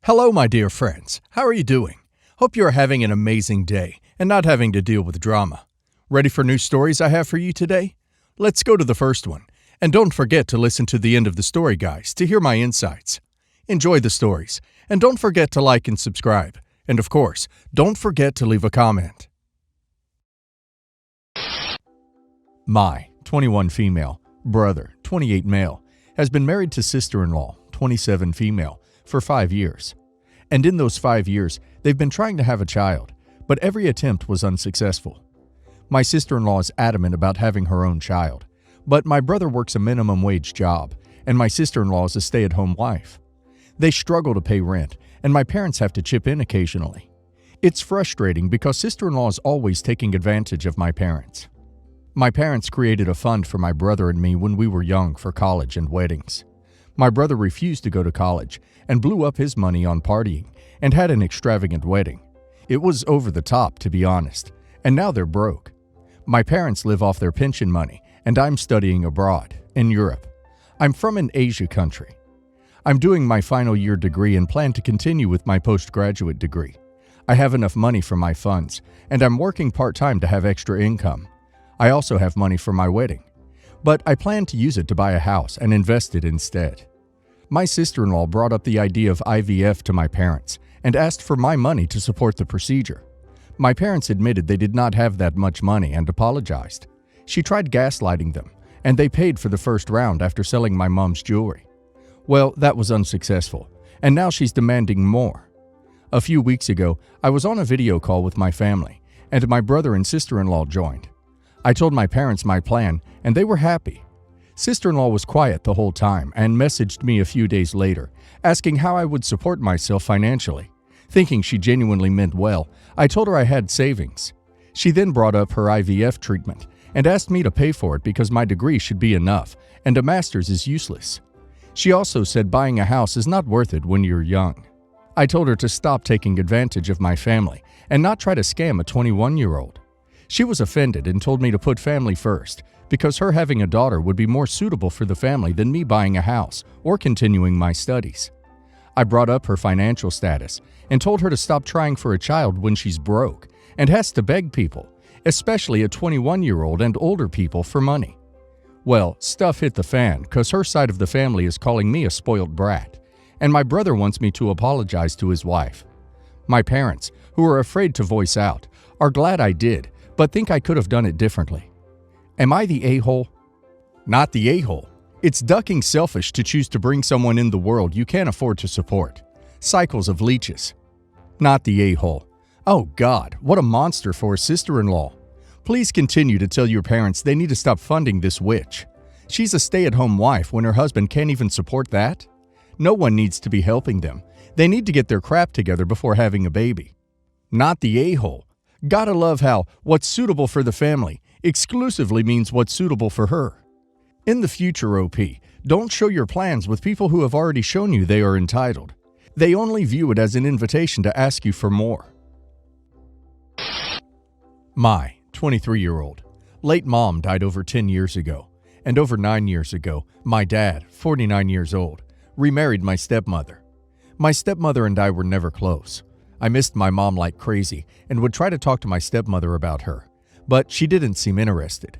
Hello, my dear friends. How are you doing? Hope you are having an amazing day and not having to deal with drama. Ready for new stories I have for you today? Let's go to the first one. And don't forget to listen to the end of the story, guys, to hear my insights. Enjoy the stories, and don't forget to like and subscribe. And of course, don't forget to leave a comment. My 21 female, brother, 28 male, has been married to sister-in-law, 27 female, for 5 years. And in those 5 years, they've been trying to have a child, but every attempt was unsuccessful. My sister-in-law is adamant about having her own child, but my brother works a minimum wage job, and my sister-in-law is a stay-at-home wife. They struggle to pay rent, and my parents have to chip in occasionally. It's frustrating because sister-in-law is always taking advantage of my parents. My parents created a fund for my brother and me when we were young for college and weddings. My brother refused to go to college and blew up his money on partying and had an extravagant wedding. It was over the top, to be honest, and now they're broke. My parents live off their pension money, and I'm studying abroad, in Europe. I'm from an Asia country. I'm doing my final year degree and plan to continue with my postgraduate degree. I have enough money for my funds, and I'm working part-time to have extra income. I also have money for my wedding, but I plan to use it to buy a house and invest it instead. My sister-in-law brought up the idea of IVF to my parents and asked for my money to support the procedure. My parents admitted they did not have that much money and apologized. She tried gaslighting them, and they paid for the first round after selling my mom's jewelry. Well, that was unsuccessful, and now she's demanding more. A few weeks ago, I was on a video call with my family, and my brother and sister-in-law joined. I told my parents my plan, and they were happy. Sister-in-law was quiet the whole time and messaged me a few days later, asking how I would support myself financially. Thinking she genuinely meant well, I told her I had savings. She then brought up her IVF treatment and asked me to pay for it because my degree should be enough and a master's is useless. She also said buying a house is not worth it when you're young. I told her to stop taking advantage of my family and not try to scam a 21-year-old. She was offended and told me to put family first because her having a daughter would be more suitable for the family than me buying a house or continuing my studies. I brought up her financial status and told her to stop trying for a child when she's broke and has to beg people, especially a 21-year-old and older people, for money. Well, stuff hit the fan because her side of the family is calling me a spoiled brat, and my brother wants me to apologize to his wife. My parents, who are afraid to voice out, are glad I did, but think I could have done it differently. Am I the a-hole? Not the a-hole. It's ducking selfish to choose to bring someone in the world you can't afford to support. Cycles of leeches. Not the a-hole. Oh God, what a monster for a sister-in-law. Please continue to tell your parents they need to stop funding this witch. She's a stay-at-home wife when her husband can't even support that. No one needs to be helping them. They need to get their crap together before having a baby. Not the a-hole. Gotta love how what's suitable for the family exclusively means what's suitable for her. In the future, OP, don't show your plans with people who have already shown you they are entitled. They only view it as an invitation to ask you for more. My 23-year-old late mom died over 10 years ago, and over 9 years ago, my dad, 49 years old, remarried my stepmother. My stepmother and I were never close. I missed my mom like crazy and would try to talk to my stepmother about her, but she didn't seem interested.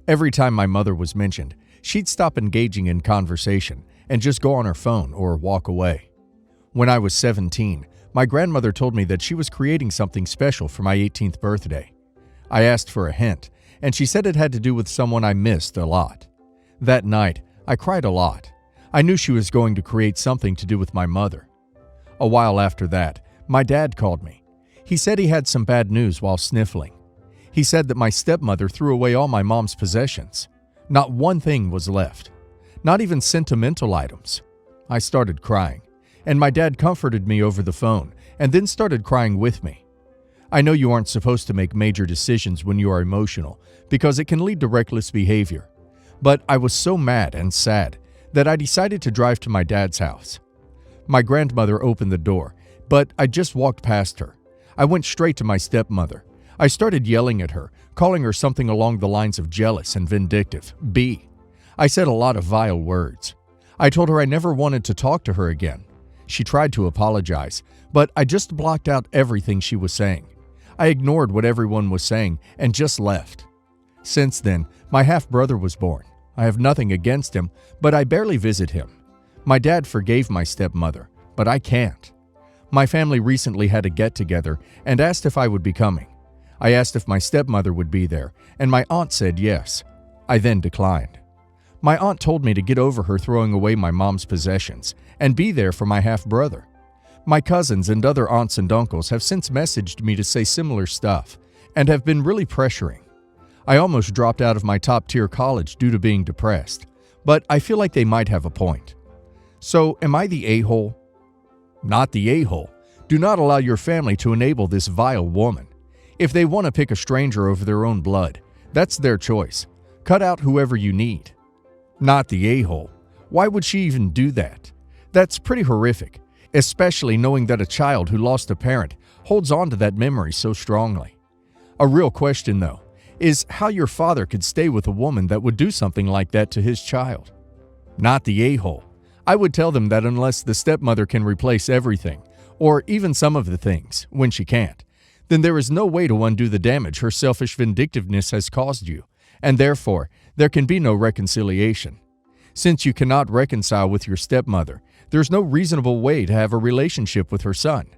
Every time my mother was mentioned, she'd stop engaging in conversation and just go on her phone or walk away. When I was 17, my grandmother told me that she was creating something special for my 18th birthday. I asked for a hint, and she said it had to do with someone I missed a lot. That night, I cried a lot. I knew she was going to create something to do with my mother. A while after that, my dad called me. He said he had some bad news while sniffling. He said that my stepmother threw away all my mom's possessions. Not one thing was left. Not even sentimental items. I started crying, and my dad comforted me over the phone and then started crying with me. I know you aren't supposed to make major decisions when you are emotional because it can lead to reckless behavior, but I was so mad and sad that I decided to drive to my dad's house. My grandmother opened the door, but I just walked past her. I went straight to my stepmother. I started yelling at her, calling her something along the lines of jealous and vindictive. I said a lot of vile words. I told her I never wanted to talk to her again. She tried to apologize, but I just blocked out everything she was saying. I ignored what everyone was saying and just left. Since then, my half-brother was born. I have nothing against him, but I barely visit him. My dad forgave my stepmother, but I can't. My family recently had a get-together and asked if I would be coming. I asked if my stepmother would be there, and my aunt said yes. I then declined. My aunt told me to get over her throwing away my mom's possessions and be there for my half-brother. My cousins and other aunts and uncles have since messaged me to say similar stuff and have been really pressuring. I almost dropped out of my top-tier college due to being depressed, but I feel like they might have a point. So, am I the a-hole? Not the a-hole. Do not allow your family to enable this vile woman. If they want to pick a stranger over their own blood, that's their choice. Cut out whoever you need. Not the a-hole. Why would she even do that? That's pretty horrific, especially knowing that a child who lost a parent holds on to that memory so strongly. A real question, though, is how your father could stay with a woman that would do something like that to his child. Not the a-hole. I would tell them that unless the stepmother can replace everything, or even some of the things, when she can't, then there is no way to undo the damage her selfish vindictiveness has caused you, and therefore, there can be no reconciliation. Since you cannot reconcile with your stepmother, there's no reasonable way to have a relationship with her son.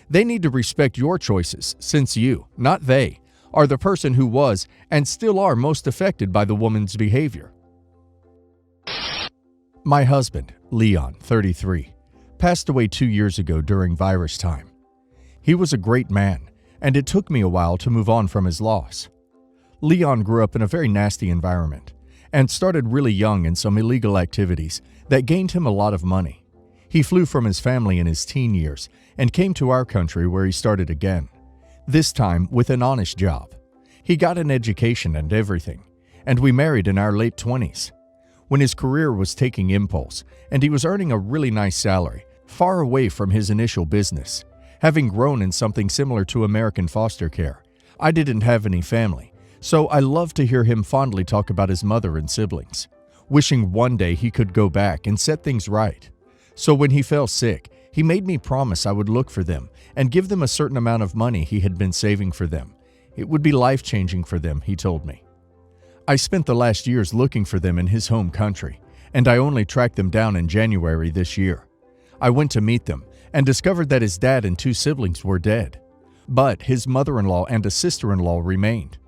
They need to respect your choices, since you, not they, are the person who was and still are most affected by the woman's behavior. My husband, Leon, 33, passed away 2 years ago during virus time. He was a great man, and it took me a while to move on from his loss. Leon grew up in a very nasty environment and started really young in some illegal activities that gained him a lot of money. He flew from his family in his teen years and came to our country where he started again, this time with an honest job. He got an education and everything, and we married in our late 20s. When his career was taking impulse and he was earning a really nice salary, far away from his initial business, having grown in something similar to American foster care, I didn't have any family, so I loved to hear him fondly talk about his mother and siblings, wishing one day he could go back and set things right. So when he fell sick, he made me promise I would look for them and give them a certain amount of money he had been saving for them. It would be life-changing for them, he told me. I spent the last years looking for them in his home country, and I only tracked them down in January this year. I went to meet them and discovered that his dad and 2 siblings were dead, but his mother-in-law and a sister-in-law remained.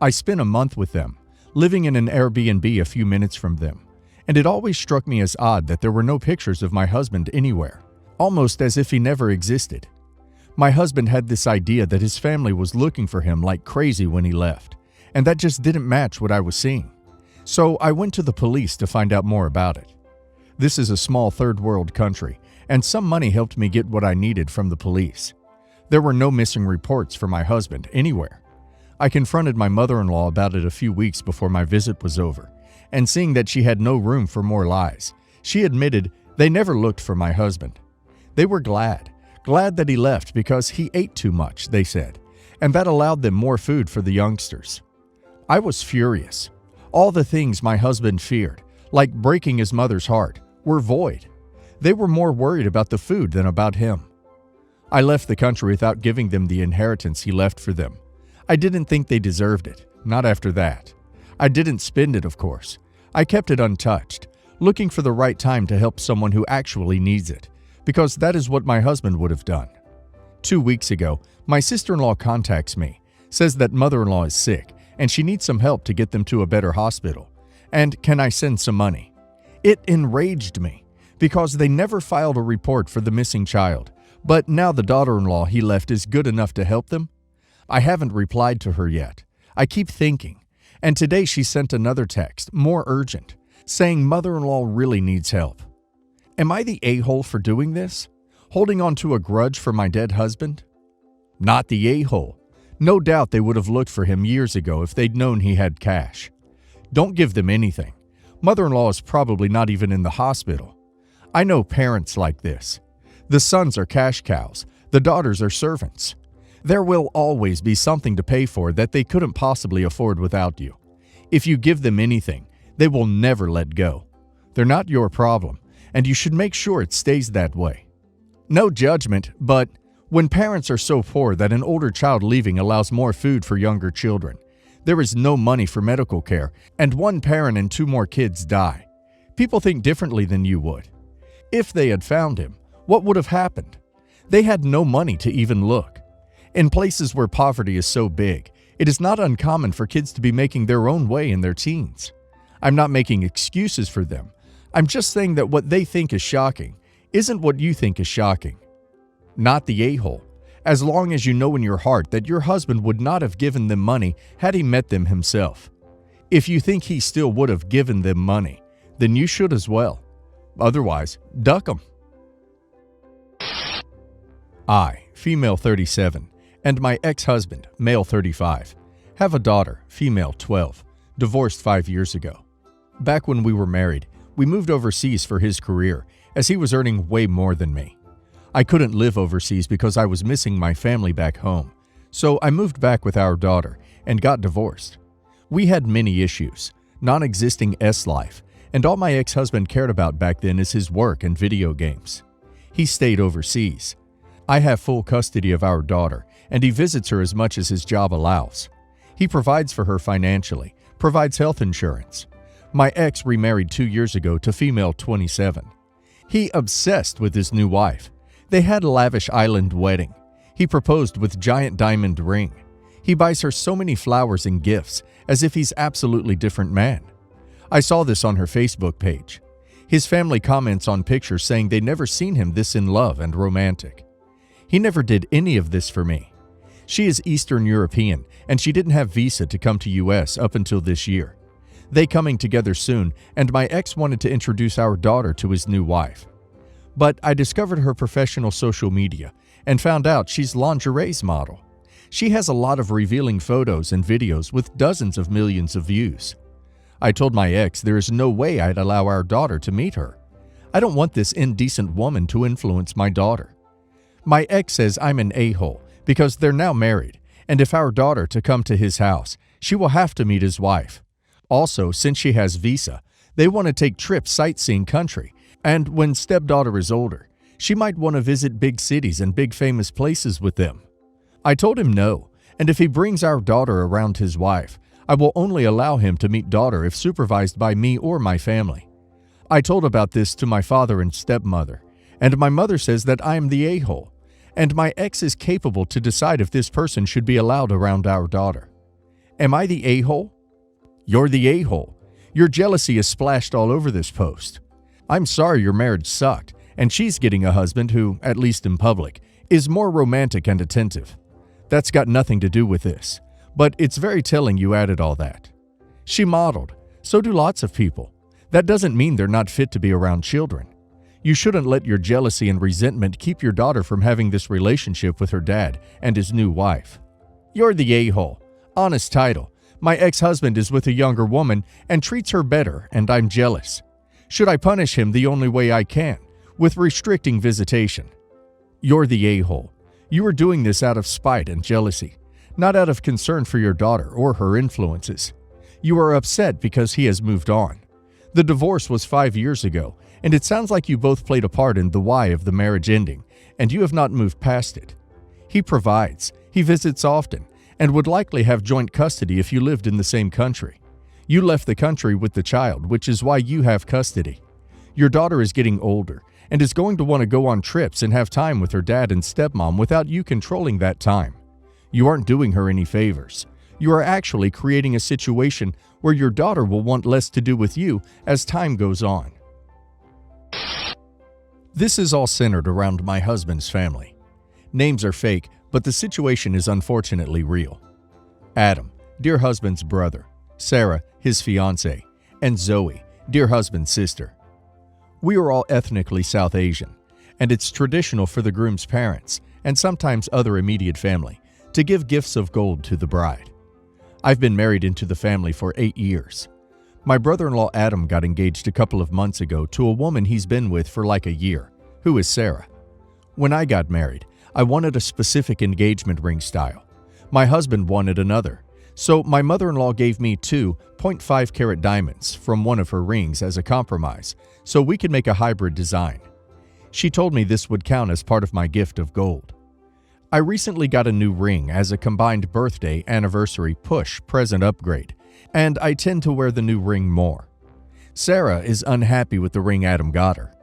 I spent a month with them, living in an Airbnb a few minutes from them, and it always struck me as odd that there were no pictures of my husband anywhere, almost as if he never existed. My husband had this idea that his family was looking for him like crazy when he left, and that just didn't match what I was seeing. So I went to the police to find out more about it. This is a small third-world country, and some money helped me get what I needed from the police. There were no missing reports for my husband anywhere. I confronted my mother-in-law about it a few weeks before my visit was over, and seeing that she had no room for more lies, she admitted they never looked for my husband. They were glad that he left because he ate too much, they said, and that allowed them more food for the youngsters. I was furious. All the things my husband feared, like breaking his mother's heart, were void. They were more worried about the food than about him. I left the country without giving them the inheritance he left for them. I didn't think they deserved it, not after that. I didn't spend it, of course. I kept it untouched, looking for the right time to help someone who actually needs it, because that is what my husband would have done. 2 weeks ago, my sister-in-law contacts me, says that mother-in-law is sick, and she needs some help to get them to a better hospital. And can I send some money? It enraged me, because they never filed a report for the missing child, but now the daughter-in-law he left is good enough to help them? I haven't replied to her yet. I keep thinking, and today she sent another text, more urgent, saying mother-in-law really needs help. Am I the a-hole for doing this? Holding on to a grudge for my dead husband? Not the a-hole. No doubt they would have looked for him years ago if they'd known he had cash. Don't give them anything. Mother-in-law is probably not even in the hospital. I know parents like this. The sons are cash cows. The daughters are servants. There will always be something to pay for that they couldn't possibly afford without you. If you give them anything, they will never let go. They're not your problem, and you should make sure it stays that way. No judgment, but when parents are so poor that an older child leaving allows more food for younger children, there is no money for medical care, and one parent and two more kids die, people think differently than you would. If they had found him, what would have happened? They had no money to even look. In places where poverty is so big, it is not uncommon for kids to be making their own way in their teens. I'm not making excuses for them. I'm just saying that what they think is shocking isn't what you think is shocking. Not the a-hole, as long as you know in your heart that your husband would not have given them money had he met them himself. If you think he still would have given them money, then you should as well. Otherwise, duck them. I, female 37, and my ex-husband, male 35, have a daughter, female 12, divorced 5 years ago. Back when we were married, we moved overseas for his career, as he was earning way more than me. I couldn't live overseas because I was missing my family back home, so I moved back with our daughter and got divorced. We had many issues, non-existing S-life, and all my ex-husband cared about back then is his work and video games. He stayed overseas. I have full custody of our daughter, and he visits her as much as his job allows. He provides for her financially, provides health insurance. My ex remarried 2 years ago to female 27. He obsessed with his new wife. They had a lavish island wedding. He proposed with giant diamond ring. He buys her so many flowers and gifts, as if he's absolutely different man. I saw this on her Facebook page. His family comments on pictures saying they never seen him this in love and romantic. He never did any of this for me. She is Eastern European, and she didn't have visa to come to US up until this year. They coming together soon, and my ex wanted to introduce our daughter to his new wife. But I discovered her professional social media and found out she's lingerie's model. She has a lot of revealing photos and videos with dozens of millions of views. I told my ex there is no way I'd allow our daughter to meet her. I don't want this indecent woman to influence my daughter. My ex says I'm an a-hole because they're now married, and if our daughter to come to his house, she will have to meet his wife. Also, since she has visa, they want to take trips sightseeing country, and when stepdaughter is older, she might want to visit big cities and big famous places with them. I told him no, and if he brings our daughter around his wife, I will only allow him to meet daughter if supervised by me or my family. I told about this to my father and stepmother, and my mother says that I am the a-hole, and my ex is capable to decide if this person should be allowed around our daughter. Am I the a-hole? You're the a-hole. Your jealousy is splashed all over this post. I'm sorry your marriage sucked, and she's getting a husband who, at least in public, is more romantic and attentive. That's got nothing to do with this, but it's very telling you added all that. She modeled. So do lots of people. That doesn't mean they're not fit to be around children. You shouldn't let your jealousy and resentment keep your daughter from having this relationship with her dad and his new wife. You're the a-hole. Honest title. My ex-husband is with a younger woman and treats her better, and I'm jealous. Should I punish him the only way I can, with restricting visitation? You're the a-hole. You are doing this out of spite and jealousy, not out of concern for your daughter or her influences. You are upset because he has moved on. The divorce was 5 years ago, and it sounds like you both played a part in the why of the marriage ending, and you have not moved past it. He provides, he visits often, and would likely have joint custody if you lived in the same country. You left the country with the child, which is why you have custody. Your daughter is getting older and is going to want to go on trips and have time with her dad and stepmom without you controlling that time. You aren't doing her any favors. You are actually creating a situation where your daughter will want less to do with you as time goes on. This is all centered around my husband's family. Names are fake, but the situation is unfortunately real. Adam, dear husband's brother, Sarah, his fiancée, and Zoe, dear husband's sister. We are all ethnically South Asian, and it's traditional for the groom's parents, and sometimes other immediate family, to give gifts of gold to the bride. I've been married into the family for 8 years. My brother-in-law Adam got engaged a couple of months ago to a woman he's been with for like a year, who is Sarah. When I got married, I wanted a specific engagement ring style. My husband wanted another, so my mother-in-law gave me 2 0.5 carat diamonds from one of her rings as a compromise, so we could make a hybrid design. She told me this would count as part of my gift of gold. I recently got a new ring as a combined birthday, anniversary, push, present upgrade, and I tend to wear the new ring more. Sarah is unhappy with the ring Adam got her.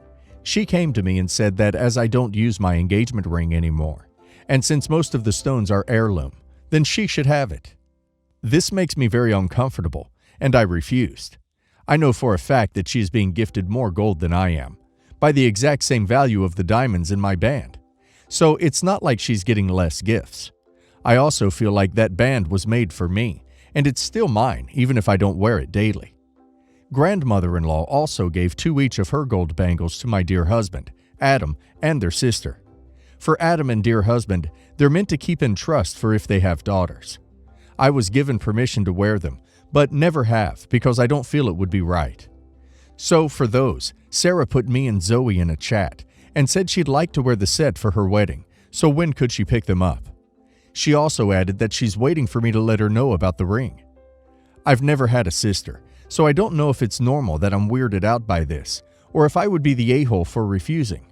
She came to me and said that as I don't use my engagement ring anymore, and since most of the stones are heirloom, then she should have it. This makes me very uncomfortable, and I refused. I know for a fact that she is being gifted more gold than I am, by the exact same value of the diamonds in my band. So it's not like she's getting less gifts. I also feel like that band was made for me, and it's still mine even if I don't wear it daily. Grandmother-in-law also gave 2 each of her gold bangles to my dear husband, Adam, and their sister. For Adam and dear husband, they're meant to keep in trust for if they have daughters. I was given permission to wear them, but never have because I don't feel it would be right. So for those, Sarah put me and Zoe in a chat and said she'd like to wear the set for her wedding, so when could she pick them up? She also added that she's waiting for me to let her know about the ring. I've never had a sister, so I don't know if it's normal that I'm weirded out by this, or if I would be the a-hole for refusing.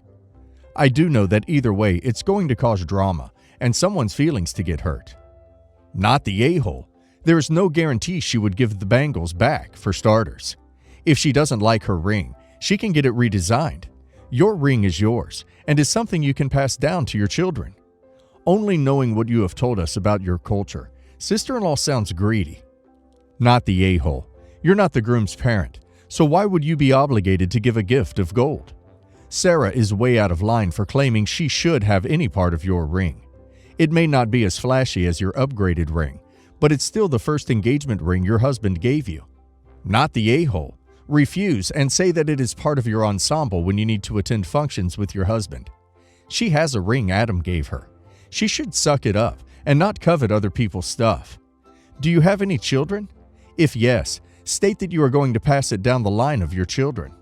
I do know that either way it's going to cause drama and someone's feelings to get hurt. Not the a-hole. There is no guarantee she would give the bangles back, for starters. If she doesn't like her ring, she can get it redesigned. Your ring is yours and is something you can pass down to your children. Only knowing what you have told us about your culture, sister-in-law sounds greedy. Not the a-hole. You're not the groom's parent, so why would you be obligated to give a gift of gold? Sarah is way out of line for claiming she should have any part of your ring. It may not be as flashy as your upgraded ring, but it's still the first engagement ring your husband gave you. Not the a-hole. Refuse and say that it is part of your ensemble when you need to attend functions with your husband. She has a ring Adam gave her. She should suck it up and not covet other people's stuff. Do you have any children? If yes, state that you are going to pass it down the line of your children.